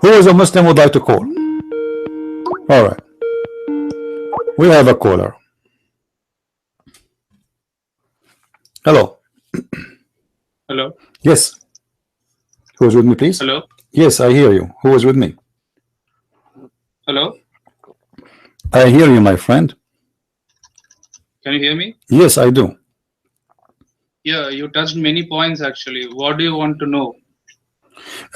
Who is a Muslim would like to call? All right, we have a caller. Hello. Hello. Yes. Who is with me, please? Hello. Yes, I hear you. Who is with me? Hello. I hear you, my friend. Can you hear me? Yes, I do. Yeah, you touched many points actually. What do you want to know?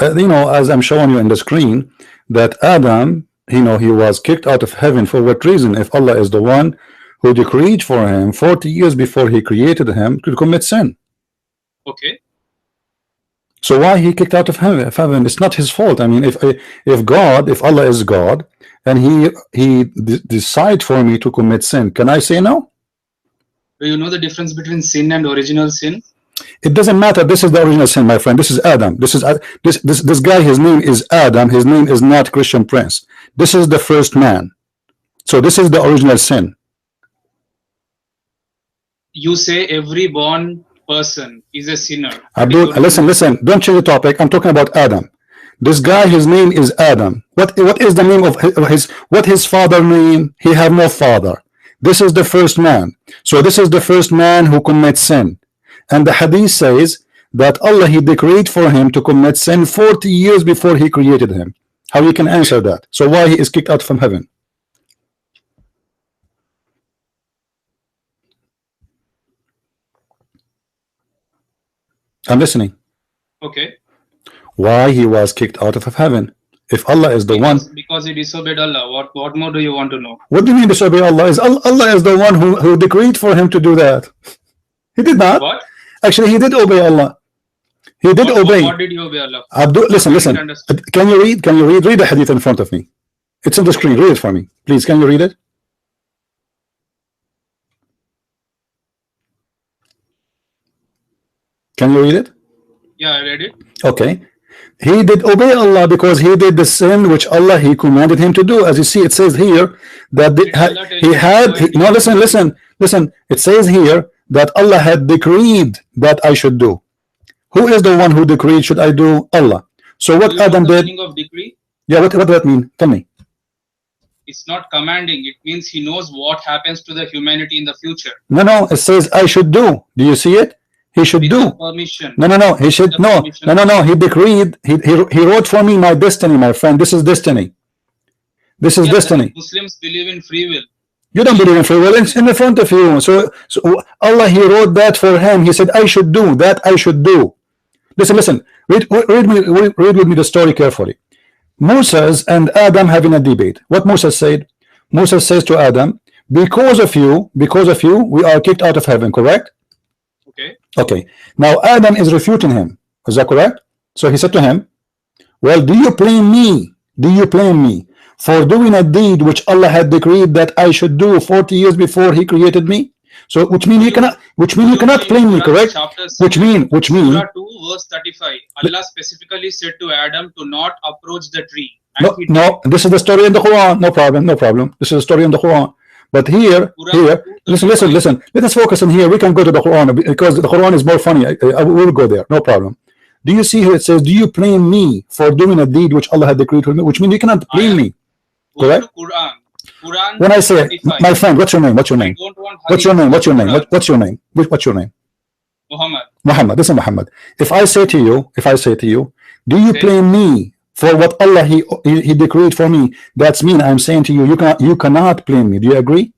You know, as I'm showing you in the screen, that Adam, you know, he was kicked out of heaven. For what reason? If Allah is the one who decreed for him 40 years before he created him to commit sin. Okay. So why he kicked out of heaven? It's not his fault. I mean, if Allah is God, and he decide for me to commit sin, can I say no? Do you know the difference between sin and original sin? It doesn't matter. This is the original sin, my friend. This is Adam. This is this guy. His name is Adam. His name is not Christian Prince. This is the first man. So this is the original sin. You say every born person is a sinner. Abdul, listen. Don't change the topic. I'm talking about Adam. This guy, his name is Adam. What is the name of his father name? He have no father. This is the first man. So this is the first man who commits sin. And the hadith says that Allah, he decreed for him to commit sin 40 years before he created him. How you can answer that? So why he is kicked out from heaven? I'm listening. Okay. Why he was kicked out of heaven? If Allah is the one, because he disobeyed Allah. What more do you want to know? What do you mean disobey Allah? Allah is the one who decreed for him to do that. He did not. What? Actually, he did obey Allah. He did obey. What did you obey Allah? Abdul, listen. Can you read? Read the hadith in front of me. It's on the screen. Read it for me, please. Can you read it? Can you read it? Yeah, I read it. Okay. He did obey Allah because he did the sin which Allah he commanded him to do. As you see, it says here that listen. It says here that Allah had decreed that I should do. Who is the one who decreed should I do? Allah. So what Adam did? Of decree? Yeah, what does that mean? Tell me. It's not commanding. It means he knows what happens to the humanity in the future. No. It says I should do. Do you see it? He should do. Permission. No. He should no. He decreed. He wrote for me my destiny, my friend. This is destiny. This is destiny. Muslims believe in free will. You don't believe in free will. It's in the front of you. So Allah, he wrote that for him. He said, I should do that. I should do. Listen. Read with me the story carefully. Moses and Adam having a debate. What Moses said? Moses says to Adam, because of you, we are kicked out of heaven. Correct? Okay. Now Adam is refuting him. Is that correct? So he said to him, well, do you blame me for doing a deed which Allah had decreed that I should do 40 years before he created me? So which means you cannot blame me, correct? Which mean Surah 2 verse 35. Allah specifically said to Adam to not approach the tree. No, this is the story in the Quran. No problem. This is the story in the Quran. But here, listen. Let us focus on here. We can go to the Quran because the Quran is more funny. I will go there. No problem. Do you see here? It says, "Do you blame me for doing a deed which Allah had decreed for me?" Which means you cannot blame me. Correct? Quran. When I say, my friend, what's your name? What's your name? Muhammad. This is Muhammad. If I say to you, do you blame me for what Allah he decreed for me? That's mean I'm saying to you, you cannot blame me. Do you agree?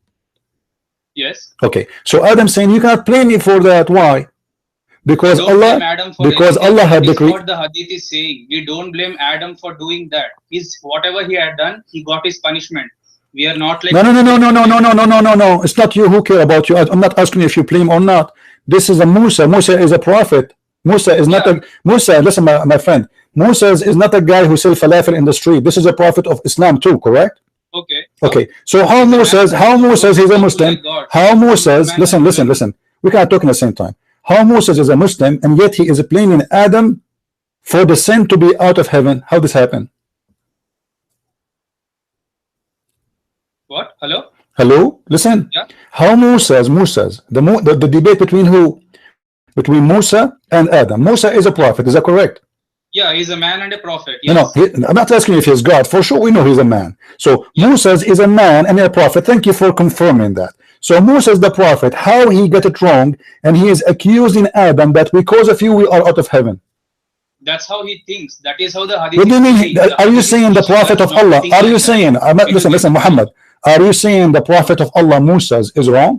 Yes. Okay. So Adam saying you cannot blame me for that. Why? Because Allah had decreed. What the hadith is saying. We don't blame Adam for doing that. Whatever he had done, he got his punishment. We are not like no. It's not you who care about you. I'm not asking if you blame or not. This is a Musa. Musa is a prophet. Musa is not Musa. Listen, my friend. Musa is not a guy who sells falafel in the street. This is a prophet of Islam too, correct? Okay. So how Musa he's a Muslim? How Musa, listen. We cannot talk at the same time. How Musa is a Muslim and yet he is blaming Adam for the sin to be out of heaven? How this happen? What? Hello? Listen. Yeah. How Musa's the debate between who? Between Musa and Adam. Musa is a prophet. Is that correct? Yeah, he's a man and a prophet. No, Yes. I'm not asking if he's God. For sure, we know he's a man. So Yeah. Moses is a man and a prophet. Thank you for confirming that. So Moses the prophet, how he got it wrong, and he is accusing Adam that because of you we are out of heaven. That's how he thinks. That is how the hadith What do you is mean? saying. The Are you hadith is saying the teaching prophet us of not to Allah? think Are like you that. saying? I'm not, It will listen, get listen, punished. Muhammad. Are you saying the prophet of Allah, Moses, is wrong?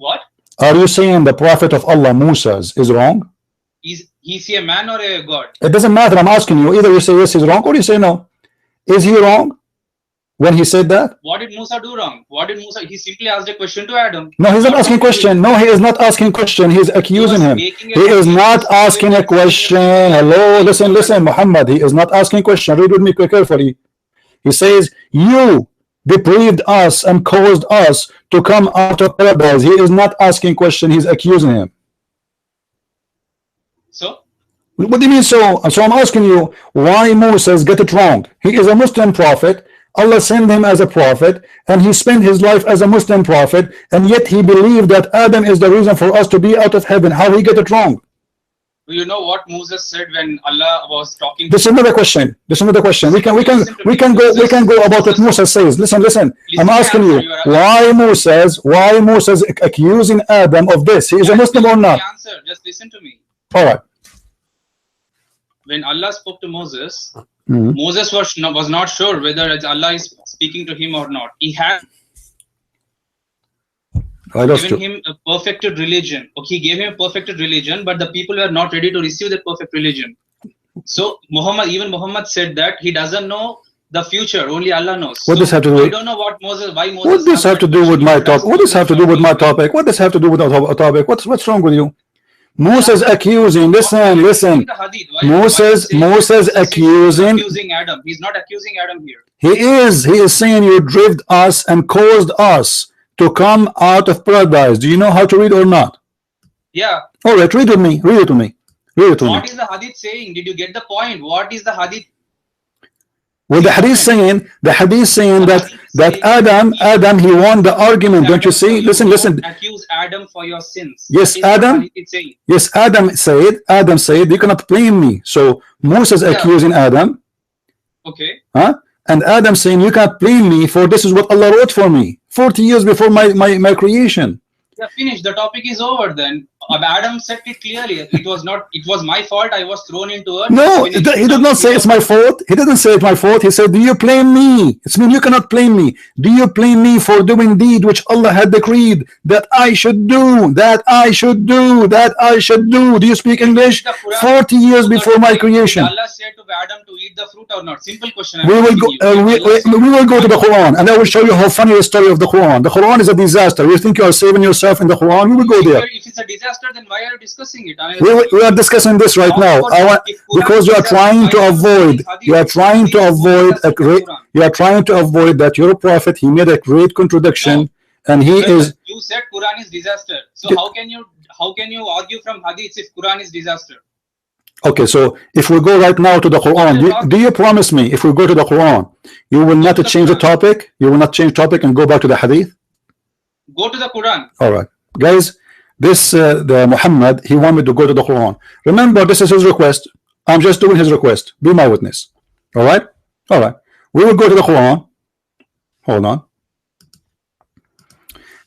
What? Are you saying the prophet of Allah, Moses, is wrong? Is he a man or a god? It doesn't matter. I'm asking you. Either you say yes, he's wrong, or you say no. Is he wrong when he said that? What did Musa do wrong? What did Musa? He simply asked a question to Adam. No, he's not What asking did he do? question. No, he is not asking question. He's He accusing was him. making He a is hadith to not say asking a that question. he is Hello, listen, for listen, Adam. Muhammad. He is not asking question. Read with me carefully. He says, you deprived us and caused us to come out of paradise. He is not asking question. He's accusing him. So What do you mean so? So I'm asking you, why Moses get it wrong? He is a Muslim prophet. Allah sent him as a prophet, and he spent his life as a Muslim prophet, and yet he believed that Adam is the reason for us to be out of heaven. How he get it wrong? do you know what Moses said when Allah was talking? This is another question. This is another question. We can go about what Moses says. Listen, listen. I'm asking you, why Moses accusing Adam of this? He is a Muslim or not? Answer. Just listen to me. All right. When Allah spoke to Moses, Moses was not sure whether Allah is speaking to him or not. He had given him a perfected religion. Okay, he gave him a perfected religion, but the people were not ready to receive the perfect religion. So even Muhammad said that he doesn't know the future, only Allah knows. What does have to do? I don't know why Moses. What does have to do with my topic? What does have to do with my topic? What does have to do with our topic? What's wrong with you? Moses accusing. Listen. Moses accusing Adam. He's not accusing Adam here. He is saying you driven us and caused us to come out of paradise. Do you know how to read or not? Yeah. All right, read with me. Read it to me. What is the hadith saying? Did you get the point? What is the hadith? Well, the hadith saying that Adam he won the argument. Don't you see? Listen. Accuse Adam for your sins. Yes, Adam. Yes, Adam said you cannot blame me. So Moses accusing Adam. Okay. Huh? And Adam saying you can't blame me for this is what Allah wrote for me 40 years before my creation. Yeah, finish. The topic is over then. Adam said it clearly. It was my fault. I was thrown into earth. No, he did not say it's my fault. He didn't say it's my fault. He said, do you blame me? It's mean you cannot blame me. Do you blame me for doing deed which Allah had decreed that I should do, that I should do, that I should do? Do you speak English? 40 years before my creation. Allah said to Adam to eat the fruit or not? Simple question. We will go to the Quran, and I will show you how funny the story of the Quran. The Quran is a disaster. You think you are saving yourself in the Quran? We will go there. If it's a disaster, then why are you discussing it? We are discussing this right now. Because you are trying to avoid. You are trying to avoid that your prophet he made a great contradiction, and he is. You said Quran is disaster. So how can you argue from hadith if Quran is disaster? Okay, so if we go right now to the Quran, do you promise me if we go to the Quran, you will not change the topic? You will not change topic and go back to the hadith? Go to the Quran. All right, guys. This the Muhammad, he wanted to go to the Quran. Remember, this is his request. I'm just doing his request. Be my witness. All right? All right. We will go to the Quran. Hold on.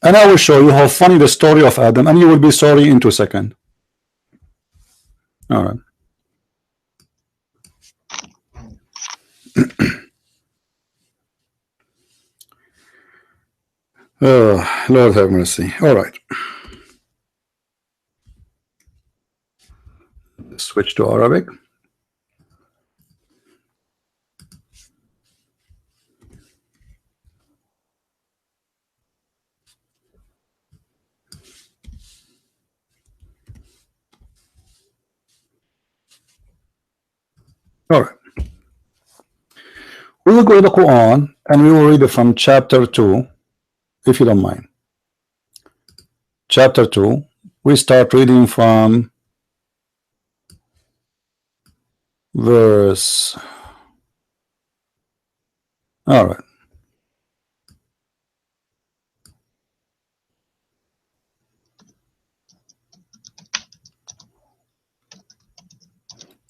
And I will show you how funny the story of Adam, and you will be sorry in 2 seconds. All right. Oh, Lord have mercy. All right. Switch to Arabic. All right. We will go to the Quran and we will read it from chapter 2, if you don't mind. Chapter 2. We start reading from verse. All right.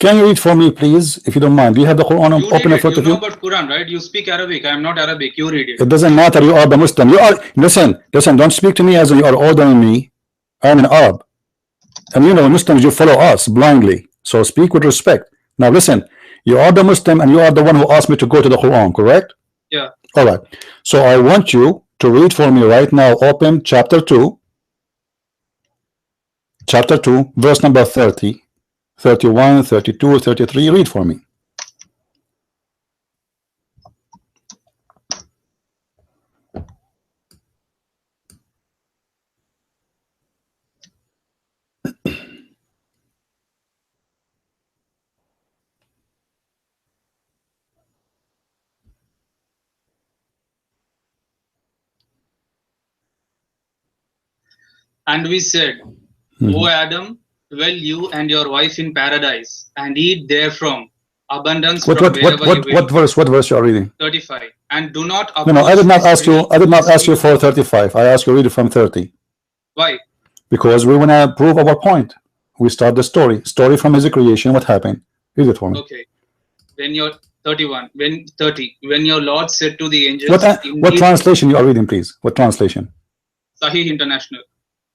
Can you read for me, please, if you don't mind? Do you have the Quran You open read in it. front You of know you? about Quran, right? You speak Arabic. I am not Arabic. You read it. It doesn't matter. You are the Muslim. You are. Listen. Don't speak to me as you are older than me. I'm an Arab, and you know Muslims. You follow us blindly. So speak with respect. Now listen. You are the Muslim, and you are the one who asked me to go to the Quran. Correct? Yeah. All right. So I want you to read for me right now. Open chapter 2, verse number 30, 31, 32, 33. Read for me. And we said, O Adam, dwell you and your wife in paradise, and eat therefrom abundance from wherever you will. What verse? What verse you are reading? 35. And do not No, I approach did not this ask you. tree I did not lest ask you for 35. I asked you read it from 30 Why? because we want to prove our point. We start the story from his creation. What happened? Read it for me. Okay. When your 31, when your Lord said to the angels, What translation you are reading, please? What translation? Sahih International.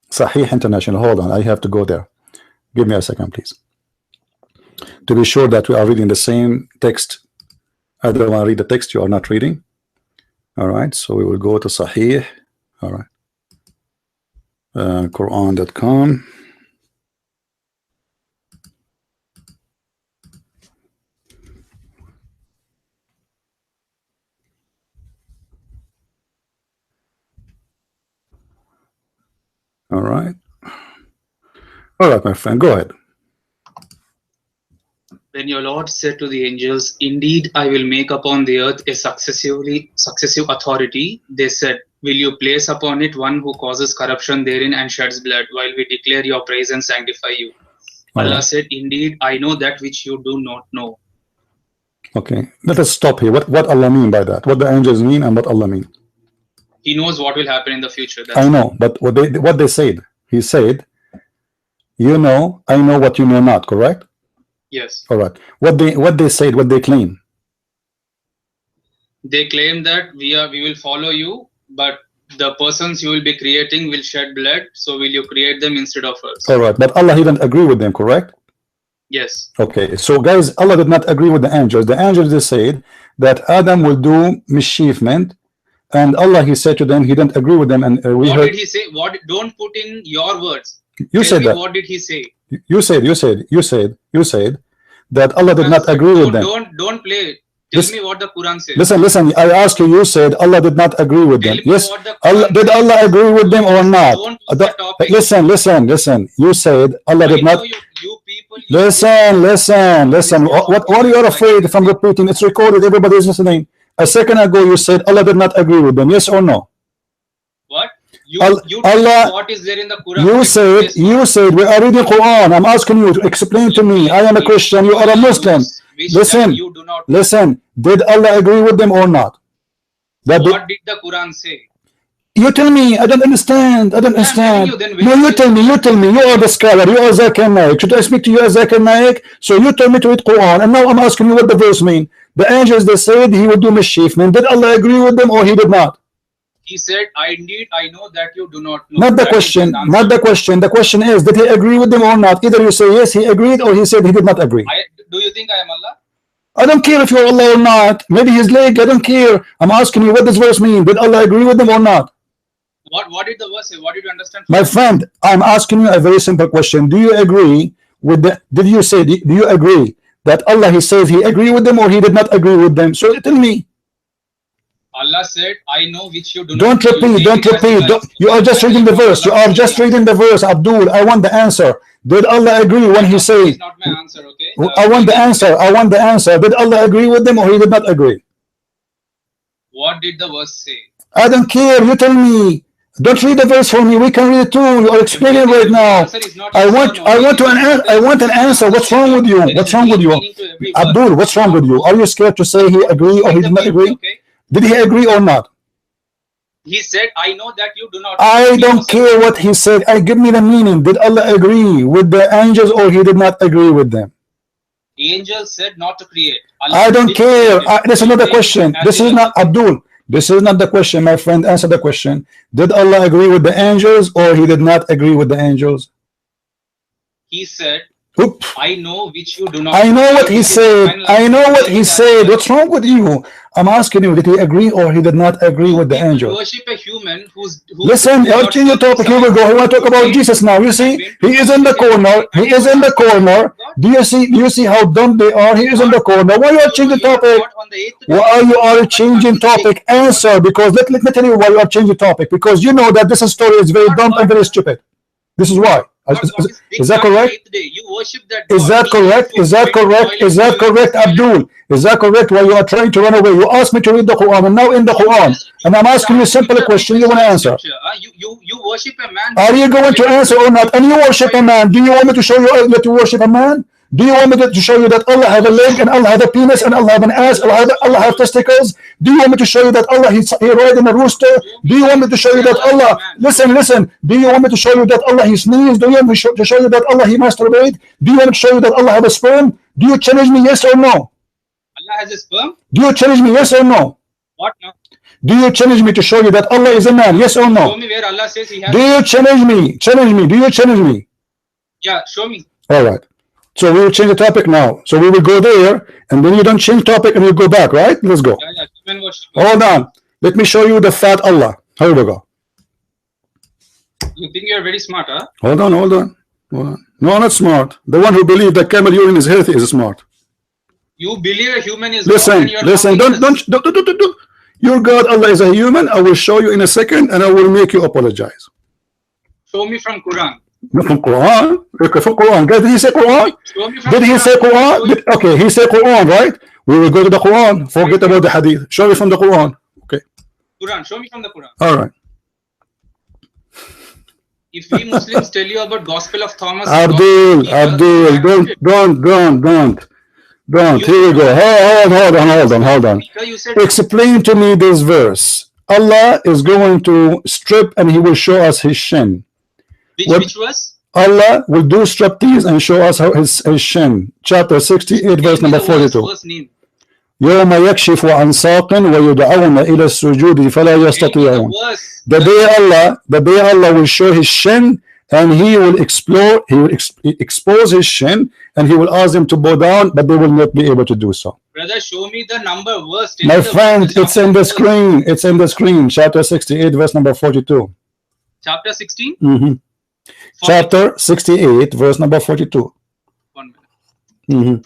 Sahih International. Hold on, I have to go there. Give me a second, please, to be sure that we are reading the same text. I don't want to read the text you are not reading. All right, so we will go to Sahih. All right, Quran.com. All right, my friend, go ahead. When your Lord said to the angels, indeed, I will make upon the earth a successive authority, they said, will you place upon it one who causes corruption therein and sheds blood, while we declare your praise and sanctify you? Allah said, indeed, I know that which you do not know. Okay, let us stop here. What Allah mean by that? What the angels mean and what Allah mean? He knows what will happen in the future. I know, but what they said, he said, you know, I know what you know not, correct? Yes. All right. What they said, what they claim? They claim that we will follow you, but the persons you will be creating will shed blood, so will you create them instead of us? All right, but Allah didn't agree with them, correct? Yes. Okay, so guys, Allah did not agree with the angels. The angels, they said that Adam will do mischievement, and Allah, he said to them, he didn't agree with them. And we what heard, did he say? Don't put in your words. You said that. What did he say? You said that Allah did not agree with them. Don't play. Tell me what the Quran says. Listen. I asked you. You said Allah did not agree with them. Yes. Did Allah agree with them or not? Listen. You said Allah did not. You people. Listen. What are you afraid from repeating? It's recorded. Everybody is listening. A second ago, you said Allah did not agree with them. Yes or no? What? Allah, what is there in the Quran? You said we are reading Quran. I'm asking you to explain to me. I am a Christian. You are a Muslim. Listen. Did Allah agree with them or not? What did the Quran say? You tell me. I don't understand. No, you tell me. You are the scholar. You are Zakir Naik. Should I speak to you as Zakir Naik? So you told me to read Quran, and now I'm asking you what the verse mean. The angels, they said he would do mischievement. Did Allah agree with them or he did not? He said, I know that you do not know. Not the question. The question is, did he agree with them or not? Either you say yes, he agreed, or he said he did not agree. Do you think I am Allah? I don't care if you're Allah or not. Maybe his leg, I don't care. I'm asking you what does verse mean. Did Allah agree with them or not? What did the verse say? What did you understand? My friend, I'm asking you a very simple question. Do you agree with the, do you agree that Allah, he says he agreed with them or he did not agree with them? So tell me. Allah said, I know which you do not. Don't repeat. You are just reading the verse. Abdul, I want the answer. Did Allah agree when he said? It's not my answer, okay? I want the answer. Did Allah agree with them or he did not agree? What did the verse say? I don't care. You tell me. Don't read the verse for me. We can read it too. You are explaining right now. I want an answer. What's wrong with you? Abdul, what's wrong with you? Are you scared to say he agree or he did not agree? Did he agree or not? He said, I know that you do not. I don't care what he said. Give me the meaning. Did Allah agree with the angels or he did not agree with them? Angels said not to create. I don't care. This is not the question. This is not Abdul. This is not the question, my friend. Answer the question. Did Allah agree with the angels, or he did not agree with the angels? He said, Oop. I know which you do not. I know what he said. I know what he said. What's wrong with you? I'm asking you, did he agree or he did not agree with the angel? Worship a human who's listen, I'll change the topic. Here we go. I want to talk about Jesus now. You see, he is in the corner. He is in the corner. Do you see how dumb they are? He is in the corner. Why you are changing topic? Why you are changing topic? Answer, because let me tell you why you are changing topic. Because you know that this story is very dumb and very stupid. This is why. Is that correct? Is that correct? Is that correct? Is that correct, Abdul? Is that correct? Why you are trying to run away? You asked me to read the Quran, and now in the Quran, and I'm asking you a simple question. You want to answer? You worship a man. Are you going to answer or not? And you worship a man. Do you want me to show you that you worship a man? Do you want me to show you that Allah have a leg and Allah have a penis and Allah have an ass and Allah have testicles? Do you want me to show you that Allah he ride in a rooster? Do you want me to show you that Allah listen? Do you want me to show you that Allah he sneezed? Do you want me to show you that Allah he masturbate? Do you want me to show you that Allah have a sperm? Do you challenge me, yes or no? Allah has a sperm? Do you challenge me, yes or no? What now? Do you challenge me to show you that Allah is a man, yes or no? Show me where Allah says he has. Do you challenge me? Challenge me. Do you challenge me? Yeah, show me. All right. So we will change the topic now. So we will go there, and then you don't change topic and you go back, right? Let's go. Hold on. Let me show you the fat Allah. Here we go. You think you're very smart, huh? Hold on. No, not smart. The one who believes that camel urine is healthy is smart. You believe a human is listen. Don't. Your God Allah is a human. I will show you in a second, and I will make you apologize. Show me from Quran. From Quran? Okay, from Quran. Did he say Quran? Did he say Quran? Okay, he said Quran, right? We will go to the Quran. Forget about the Hadith. Show me from the Quran. Okay. Quran. Show me from the Quran. All right. If we Muslims tell you about Gospel of Thomas, Abdul, don't. Here we go. Hold on. Explain to me this verse. Allah is going to strip and he will show us his shin. Which was? Allah will do striptease and show us how his shin. Chapter 68, verse number 42. يوم يكشف عن ساق ويدعون إلى السجود فلا يستطيعون. The day Allah will show his shin and he will expose his shin and he will ask them to bow down, but they will not be able to do so. Brother, show me the number verse. My friend, it's in the screen. It's in the screen. Chapter 68, verse number 42. Chapter 16? Mm-hmm. Chapter 68, verse number 42. 1 minute. Mm-hmm.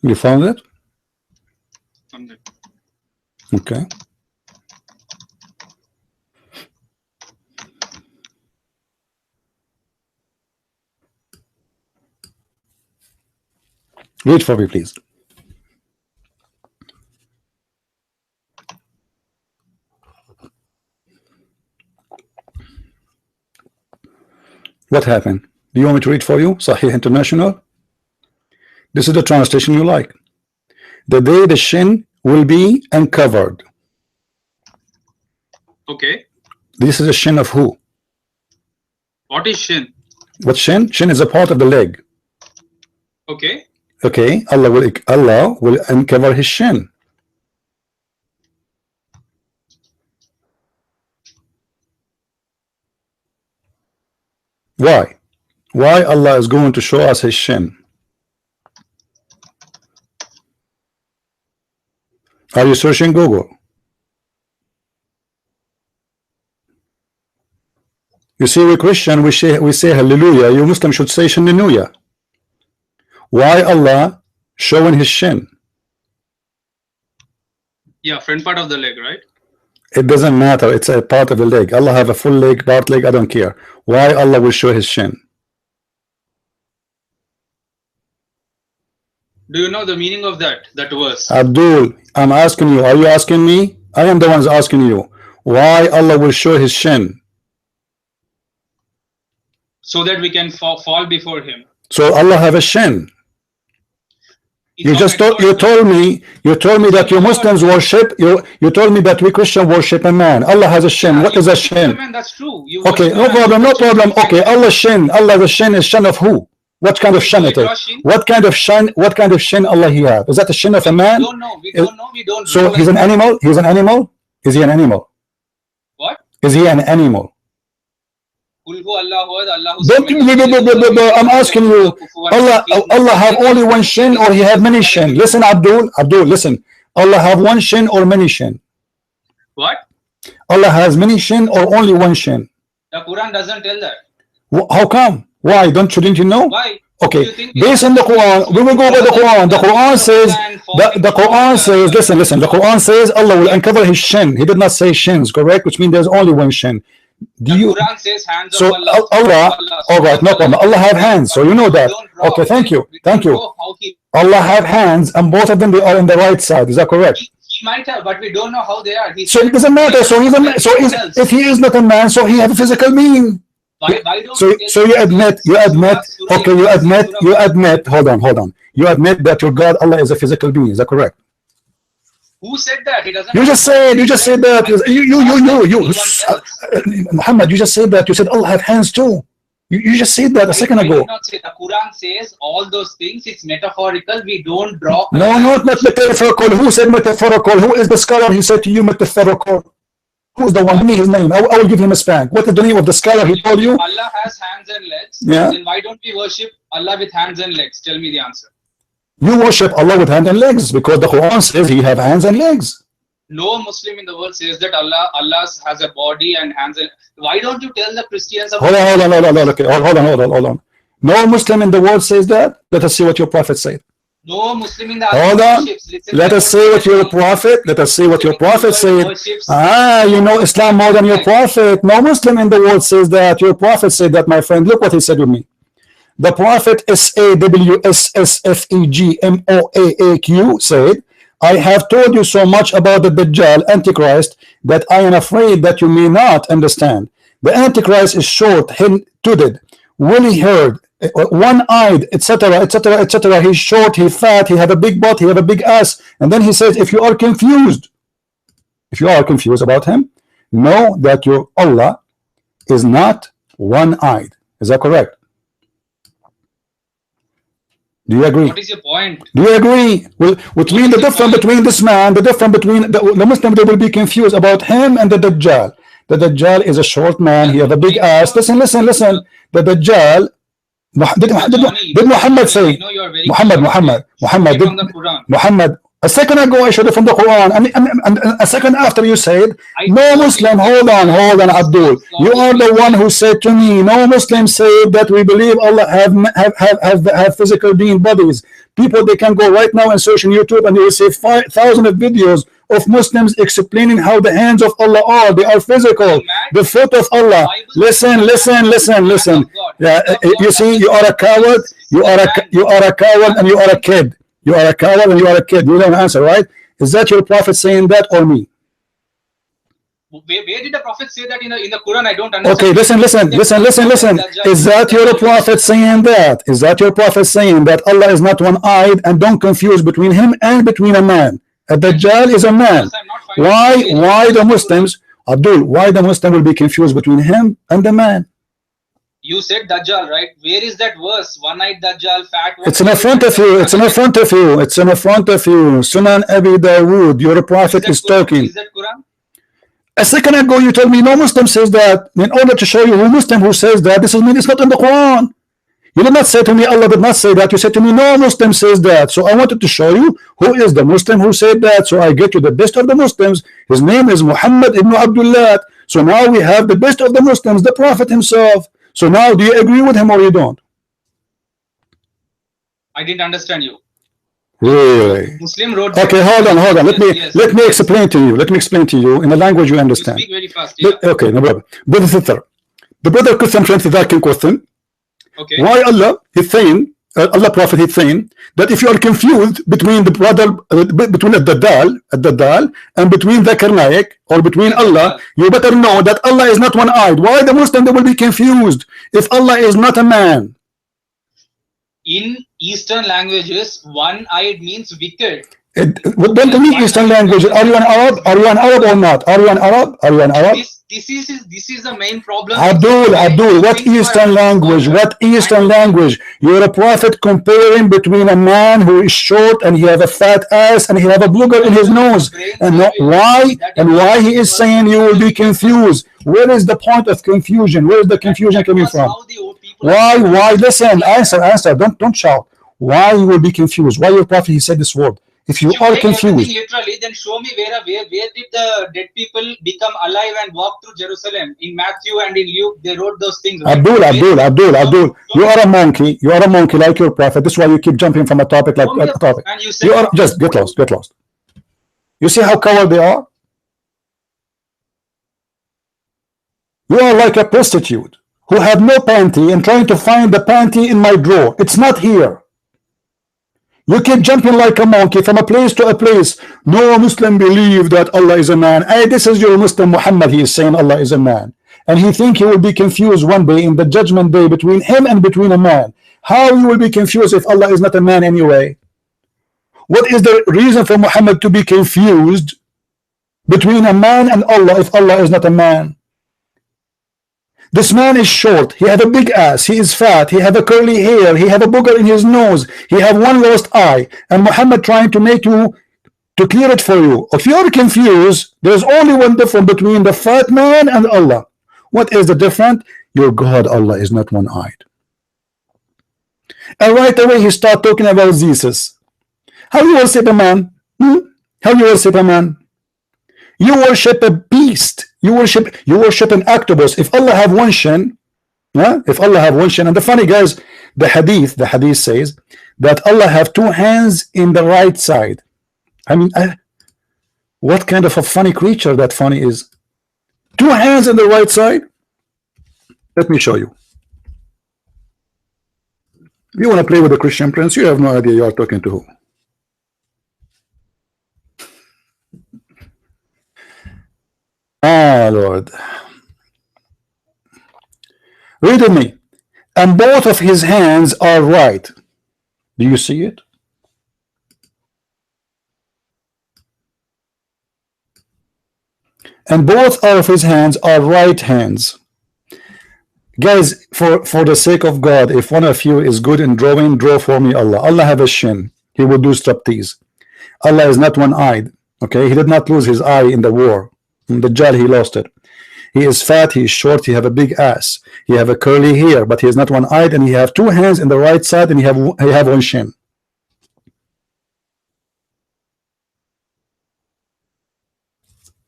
You found it? Okay. Read for me, please. What happened? Do you want me to read for you? Sahih International. This is the translation you like. The day the shin will be uncovered. Okay. This is a shin of who? What is shin? What shin? Shin is a part of the leg. Okay. Okay. Allah will uncover his shin. Why? Why Allah is going to show us his shin? Are you searching Google? You see, we Christian, we say hallelujah. You Muslim should say shinnuya. Why Allah showing his shin? Yeah, front part of the leg, right? It doesn't matter. It's a part of the leg. Allah have a full leg, part leg. I don't care. Why Allah will show his shin? Do you know the meaning of that verse? Abdul, I'm asking you. Are you asking me? I am the ones asking you. Why Allah will show His shin? So that we can fall before Him. So Allah have a shin. You told me that you Muslims worship you told me that we Christian worship a man. Allah has a shin. What is a shin? That's true. Okay, no problem. Okay, Allah's shin. Allah's shin is shin of who? What kind of shin it is? What kind of shin Allah He have? Is that the shin of a man? We don't know. So He's an animal? He's an animal? Is He an animal? What? Is He an animal? I'm asking you, Allah have only one shin or He have many shin? Listen, Abdul, listen. Allah have one shin or many shin? What? Allah has many shin or only one shin? The Quran doesn't tell that. How come? Why? Didn't you know? Why? Okay, based on the Quran, we will go by the Quran. The Quran says, listen. The Quran says Allah will uncover His shin. He did not say shins, correct? Which means there's only one shin. Quran says hands so of Allah. All right, no problem. Allah have hands, so you know that. Okay, thank you. Allah have hands, and both of them they are in the right side. Is that correct? He might have, but we don't know how they are. So it doesn't matter. So if he is not a man, so he have a physical being. Why don't so you admit. Okay, you admit. Hold on. You admit that your God Allah is a physical being. Is that correct? Who said that? He doesn't. You just said that. Muhammad, you just said that. You said Allah have hands too. You just said that a second ago. Not say the Quran says all those things. It's metaphorical. We don't draw. No, not metaphorical. Who said metaphorical? Who is the scholar? He said to you metaphorical. Who's the one? Give me his name. I will give him a spank. What is the name of the scholar? He told you. Allah has hands and legs. Yeah. Then why don't we worship Allah with hands and legs? Tell me the answer. You worship Allah with hands and legs because the Quran says He have hands and legs. No Muslim in the world says that Allah has a body and hands. And why don't you tell the Christians about? Hold on. No Muslim in the world says that. Let us see what your prophet said. No Muslim in the hold on. Let us see what your prophet. Let us see what your prophet said. You know Islam more than your prophet. No Muslim in the world says that. Your prophet said that, my friend. Look what he said with me. The prophet SAWSSFEGMOAAQ said, I have told you so much about the Dajjal, Antichrist, that I am afraid that you may not understand. The Antichrist is short, toothed, woolly-haired, one-eyed, etc., etc., etc. He's short, he's fat, he have a big butt, he have a big ass. And then he says, if you are confused about him, know that your Allah is not one-eyed. Is that correct? Do you agree? What is your point? Do you agree? Which means the difference between this man, the difference between the Muslim, they will be confused about him and the Dajjal. The Dajjal is a short man. He have a big ass. Listen. The Dajjal. Did Muhammad say? Muhammad. A second ago I showed it from the Quran, and a second after you said, no Muslim. Hold on, Abdul. You are the one who said to me, no Muslim said that we believe Allah have physical being bodies. People, they can go right now and search on YouTube, and they will see 5,000 videos of Muslims explaining how the hands of Allah are. They are physical. The foot of Allah. Listen. Yeah, you see, you are a coward. You are a coward, and you are a kid. You are a coward and you are a kid. You don't answer, right? Is that your prophet saying that or me? Where did the prophet say that in the Quran? I don't understand. Okay, listen. Is that your prophet saying that? Is that your prophet saying that Allah is not one-eyed, and don't confuse between him and between a man? A Dajjal is a man. Why the Muslims, Abdul, why the Muslim will be confused between him and the man? You said Dajjal, right? Where is that verse? One-eyed Dajjal, fat one. It's in front of you. Sunan Abi Dawood. Your prophet is talking. Is that Quran? A second ago you told me no Muslim says that. In order to show you who Muslim who says that, this is mean it's not in the Quran. You did not say to me Allah did not say that. You said to me no Muslim says that. So I wanted to show you who is the Muslim who said that. So I get you the best of the Muslims. His name is Muhammad ibn Abdullah. So now we have the best of the Muslims, the Prophet himself. So now do you agree with him or you don't? I didn't understand you. Really? Muslim wrote. Okay, hold on. Let me explain to you. Let me explain to you in a language you understand. You speak very fast. Yeah. Okay, no problem. The brother question 20 question. Okay. Why Allah is saying Allah Prophet is saying that if you are confused between the brother, between the Dal, and between the Karnaik or between Allah, you better know that Allah is not one-eyed. Why the Muslim they will be confused if Allah is not a man? In Eastern languages, one-eyed means wicked. Don't tell me Eastern language. Are you an Arab? Are you an Arab or not? Are you an Arab? Are you an Arab? This is the main problem. Abdul, what Eastern language? What Eastern language? You're a prophet comparing between a man who is short and he have a fat ass and he have a booger in his nose. And why he is saying you will be confused? Where is the point of confusion? Where is the confusion coming from? Why? Listen, answer. Don't shout. Why you will be confused? Why your prophet he said this word? If you are confused, literally, then show me where did the dead people become alive and walk through Jerusalem? In Matthew and in Luke, they wrote those things. Right? Abdul, you are a monkey. You are a monkey like your prophet. This is why you keep jumping from a topic like a topic. You are just get lost. You see how coward they are? You are like a prostitute who have no panty and trying to find the panty in my drawer. It's not here. You keep jumping like a monkey from a place to a place. No Muslim believe that Allah is a man. Hey, this is your Muslim Muhammad. He is saying Allah is a man. And he think he will be confused one day in the judgment day between him and between a man. How you will be confused if Allah is not a man anyway? What is the reason for Muhammad to be confused between a man and Allah if Allah is not a man? This man is short, he have a big ass, he is fat, he have a curly hair, he have a booger in his nose, he have one lost eye, and Muhammad trying to make you to clear it for you. If you are confused, there's only one difference between the fat man and Allah. What is the difference? Your God Allah is not one-eyed. And right away he start talking about Jesus. How you worship a man? How you worship a man? You worship a beast. You worship an octopus. If Allah have one shin, if Allah have one shin, and the funny guys, the hadith says that Allah have two hands in the right side. I mean, what kind of a funny creature that funny is? Two hands in the right side. Let me show you. You want to play with the Christian Prince? You have no idea you are talking to who. Ah, Lord. Read with me. And both of his hands are right. Do you see it? And both of his hands are right hands. Guys, for the sake of God, if one of you is good in drawing, draw for me Allah. Allah have a shin. He will do striptease. Allah is not one-eyed. Okay, he did not lose his eye in the war. In the Dajjal, he lost it. He is fat, he is short, he have a big ass, he have a curly hair, but he is not one-eyed, and he have two hands in the right side, and he have one shin.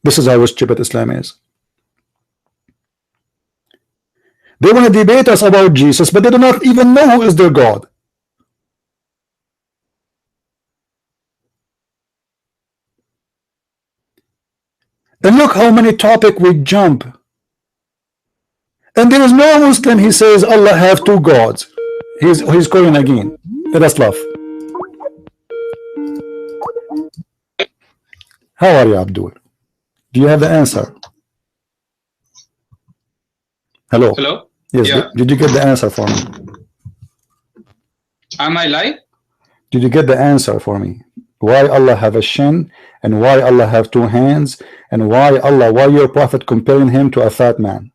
This is how stupid Islam is. They want to debate us about Jesus, but they do not even know who is their God. And look how many topics we jump. And there is no Muslim, he says Allah have two gods. He's calling again. Let us laugh. How are you, Abdul? Do you have the answer? Hello? Hello? Yes, yeah. Did you get the answer for me? Am I live? Did you get the answer for me? Why Allah have a shin, and why Allah have two hands, and why your prophet comparing him to a fat man?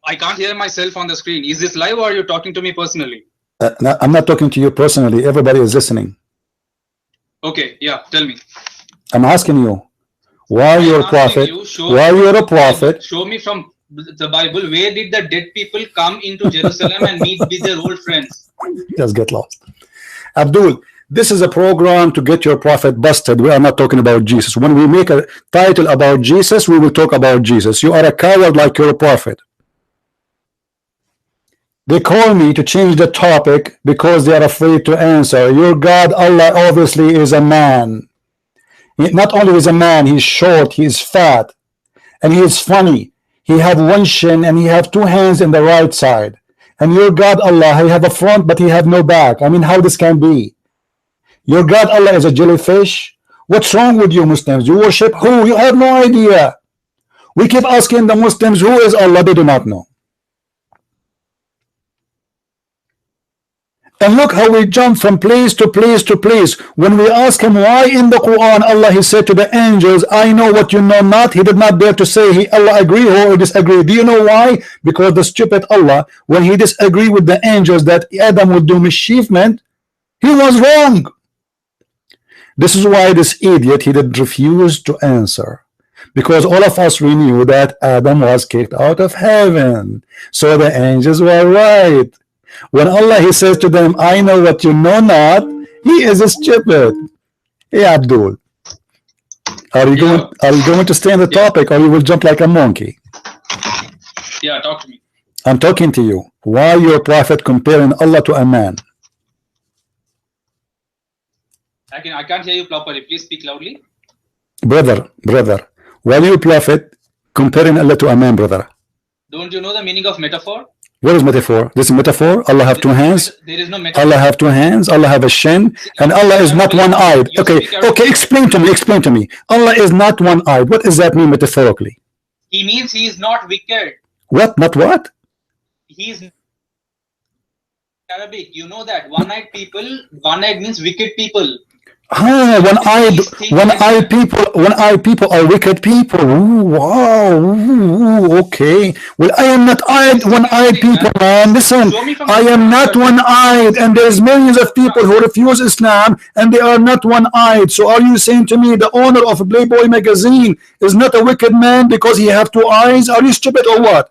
I can't hear myself on the screen. Is this live or are you talking to me personally? No, I'm not talking to you personally. Everybody is listening. Okay, yeah, tell me. I'm asking you, why you're a prophet? Why you're a prophet? Show me from the Bible, where did the dead people come into Jerusalem and meet with their old friends? Just get lost. Abdul, this is a program to get your prophet busted. We are not talking about Jesus. When we make a title about Jesus, we will talk about Jesus. You are a coward like you're a prophet. They call me to change the topic because they are afraid to answer. Your God, Allah, obviously is a man. Not only is a man, he's short, he's fat, and he is funny. He have one shin and he have two hands in the right side. and your God Allah, he have a front but he have no back. I mean, how this can be? Your God Allah is a jellyfish? What's wrong with you Muslims? You worship who? You have no idea. We keep asking the Muslims who is Allah, they do not know. And look how we jump from place to place to place. When we ask him why in the Quran Allah he said to the angels, I know what you know not, he did not dare to say Allah agree or disagree. Do you know why? Because the stupid Allah, when he disagreed with the angels that Adam would do mischievement, he was wrong. This is why this idiot, he did refuse to answer, because all of us, we knew that Adam was kicked out of heaven, so the angels were right. When Allah he says to them, I know what you know not, he is stupid. Hey Abdul, are you going to stay on the topic, or you will jump like a monkey? Yeah, talk to me. I'm talking to you. Why your prophet comparing Allah to a man? I can't hear you properly. Please speak loudly. Brother, why your prophet comparing Allah to a man, brother? Don't you know the meaning of metaphor? What is metaphor? This is metaphor. Allah have two hands. There is no metaphor. Allah have two hands. Allah have a shin, and Allah is not one-eyed. Okay, explain to me. Allah is not one-eyed. What does that mean metaphorically? He means he is not wicked. What? Not what? He is Arabic. You know that one-eyed people. One-eyed means wicked people. One-eyed people are wicked people. Ooh, wow. Ooh, okay. Well, I am not one-eyed people, man. Listen, I am not one-eyed, and there's millions of people who refuse Islam, and they are not one-eyed. So are you saying to me the owner of Playboy magazine is not a wicked man because he have two eyes? Are you stupid or what?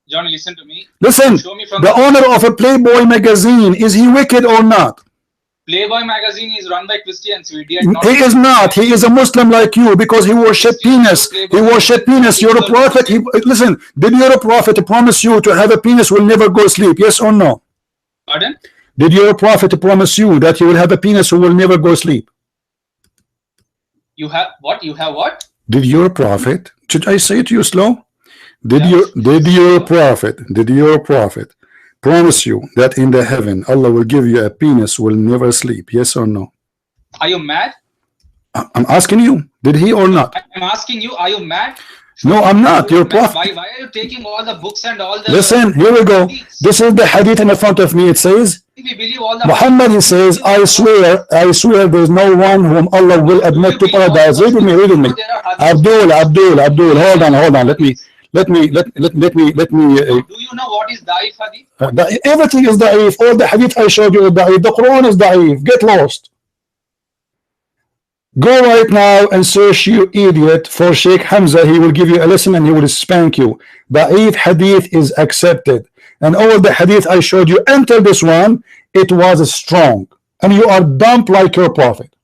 Johnny, listen to me. Listen, the owner of a Playboy magazine, is he wicked or not? Playboy magazine is run by Christians. He is not. He is a Muslim like you, because he worship penis. He worship penis. You're a prophet. Listen, did your prophet promise you to have a penis will never go to sleep? Yes or no? Pardon? Did your prophet promise you that you will have a penis who will never go to sleep? You have what? You have what? Did your prophet? Should I say it to you slow? Did your prophet promise you that in the heaven Allah will give you a penis will never sleep? Yes or no? Are you mad? I'm asking you, did he or not? I'm asking you, are you mad? No, I'm not. Your prophet. Why are you taking all the books and all the... Listen, here we go. This is the hadith in front of me. It says, we believe all the... Muhammad, he says, I swear there's no one whom Allah will admit to paradise. Read with me. Abdul, hold on. Let me. Do you know what is da'if hadith? Everything is da'if. All the hadith I showed you is da'if. The Quran is da'if. Get lost. Go right now and search, you idiot, for Sheikh Hamza. He will give you a lesson and he will spank you. Da'if hadith is accepted. And all the hadith I showed you until this one, it was strong. And you are dumb like your prophet.